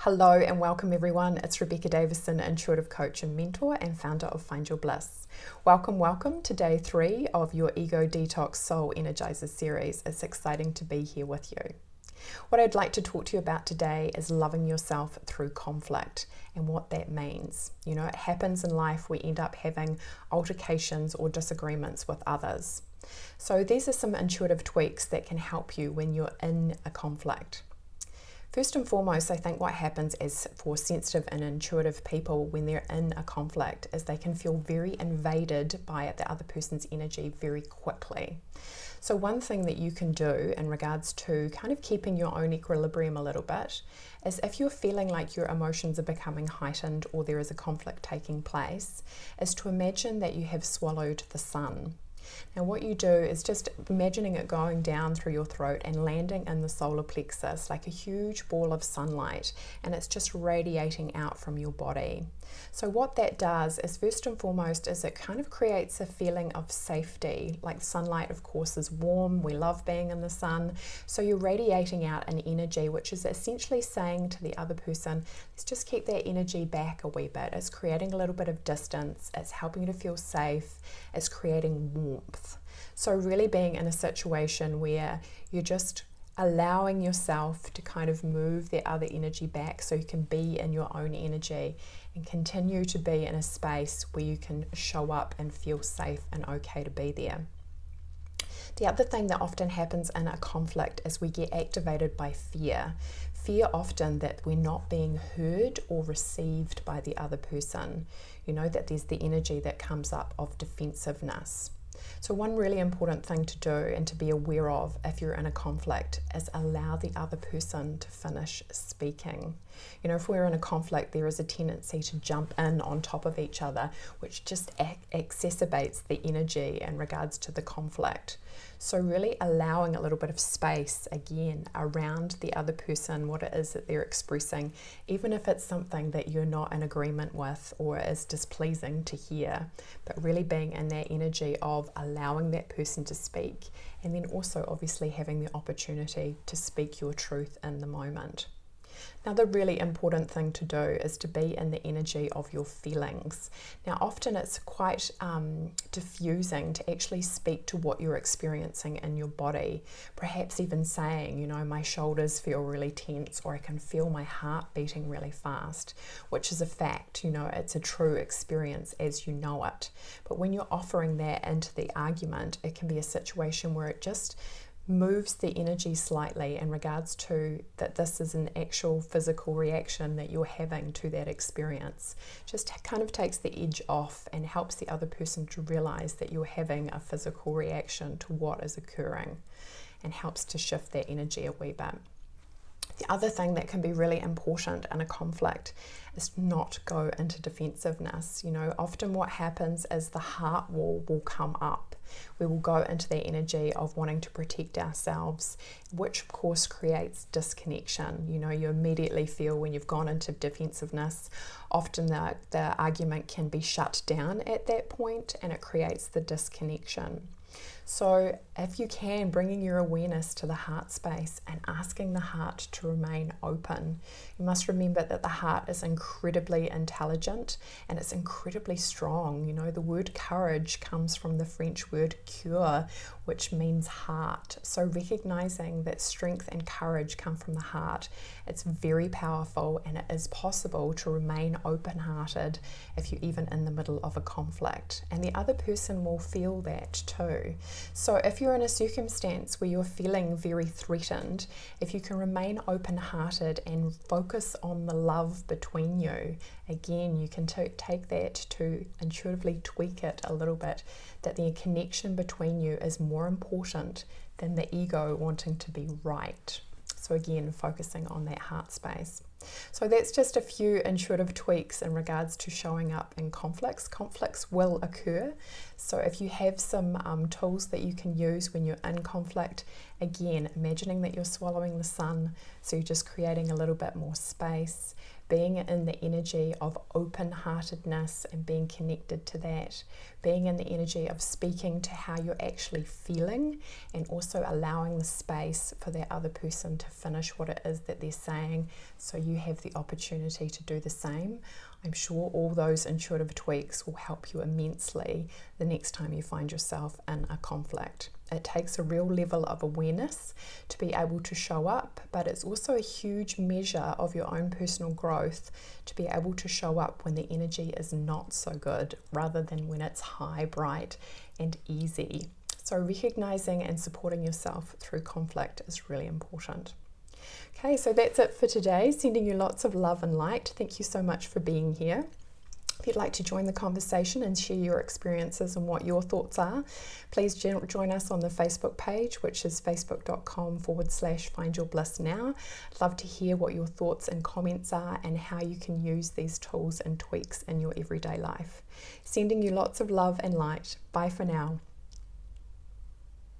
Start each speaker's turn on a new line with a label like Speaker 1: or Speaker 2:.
Speaker 1: Hello and welcome everyone. It's Rebecca Davison, intuitive coach and mentor and founder of Find Your Bliss. Welcome to day 3 of your Ego Detox Soul Energizer series. It's exciting to be here with you. What I'd like to talk to you about today is loving yourself through conflict and what that means. You know, it happens in life. We end up having altercations or disagreements with others. So these are some intuitive tweaks that can help you when you're in a conflict. First and foremost, I think what happens is for sensitive and intuitive people when they're in a conflict is they can feel very invaded by the other person's energy very quickly. So one thing that you can do in regards to kind of keeping your own equilibrium a little bit is if you're feeling like your emotions are becoming heightened or there is a conflict taking place, is to imagine that you have swallowed the sun. Now what you do is just imagining it going down through your throat and landing in the solar plexus like a huge ball of sunlight, and it's just radiating out from your body. So what that does is first and foremost is it kind of creates a feeling of safety. Like sunlight of course is warm, we love being in the sun, so you're radiating out an energy which is essentially saying to the other person, let's just keep that energy back a wee bit. It's creating a little bit of distance, it's helping you to feel safe, it's creating warmth. So really being in a situation where you're just allowing yourself to kind of move the other energy back so you can be in your own energy and continue to be in a space where you can show up and feel safe and okay to be there. The other thing that often happens in a conflict is we get activated by fear. Fear often that we're not being heard or received by the other person. You know, that there's the energy that comes up of defensiveness. So one really important thing to do and to be aware of if you're in a conflict is allow the other person to finish speaking. You know, if we're in a conflict, there is a tendency to jump in on top of each other, which just exacerbates the energy in regards to the conflict. So really allowing a little bit of space again around the other person, what it is that they're expressing, even if it's something that you're not in agreement with or is displeasing to hear, but really being in that energy of allowing that person to speak, and then also obviously having the opportunity to speak your truth in the moment. Another really important thing to do is to be in the energy of your feelings. Now often it's quite diffusing to actually speak to what you're experiencing in your body, perhaps even saying, you know, my shoulders feel really tense, or I can feel my heart beating really fast, which is a fact, you know, it's a true experience as you know it. But when you're offering that into the argument, it can be a situation where it just moves the energy slightly in regards to that this is an actual physical reaction that you're having to that experience. Just kind of takes the edge off and helps the other person to realize that you're having a physical reaction to what is occurring, and helps to shift that energy a wee bit. The other thing that can be really important in a conflict is not go into defensiveness. You know, often what happens is the heart wall will come up. We will go into the energy of wanting to protect ourselves, which of course creates disconnection. You know, you immediately feel when you've gone into defensiveness, often the argument can be shut down at that point, and it creates the disconnection. So if you can, bringing your awareness to the heart space and asking the heart to remain open. You must remember that the heart is incredibly intelligent and it's incredibly strong. You know, the word courage comes from the French word cœur, which means heart. So recognizing that strength and courage come from the heart, it's very powerful, and it is possible to remain open-hearted if you're even in the middle of a conflict. And the other person will feel that too. So if you're in a circumstance where you're feeling very threatened, if you can remain open-hearted and focus on the love between you, again, you can take that to intuitively tweak it a little bit, that the connection between you is more important than the ego wanting to be right. So again, focusing on that heart space. So that's just a few intuitive tweaks in regards to showing up in conflicts. Conflicts will occur. So if you have some tools that you can use when you're in conflict, again, imagining that you're swallowing the sun, so you're just creating a little bit more space, being in the energy of open-heartedness and being connected to that, being in the energy of speaking to how you're actually feeling, and also allowing the space for that other person to finish what it is that they're saying, so you have the opportunity to do the same. I'm sure all those intuitive tweaks will help you immensely the next time you find yourself in a conflict. It takes a real level of awareness to be able to show up, but it's also a huge measure of your own personal growth to be able to show up when the energy is not so good, rather than when it's high, bright, and easy. So recognizing and supporting yourself through conflict is really important. Okay, so that's it for today. Sending you lots of love and light. Thank you so much for being here. If you'd like to join the conversation and share your experiences and what your thoughts are, please join us on the Facebook page, which is facebook.com/findyourblissnow. I'd love to hear what your thoughts and comments are and how you can use these tools and tweaks in your everyday life. Sending you lots of love and light. Bye for now.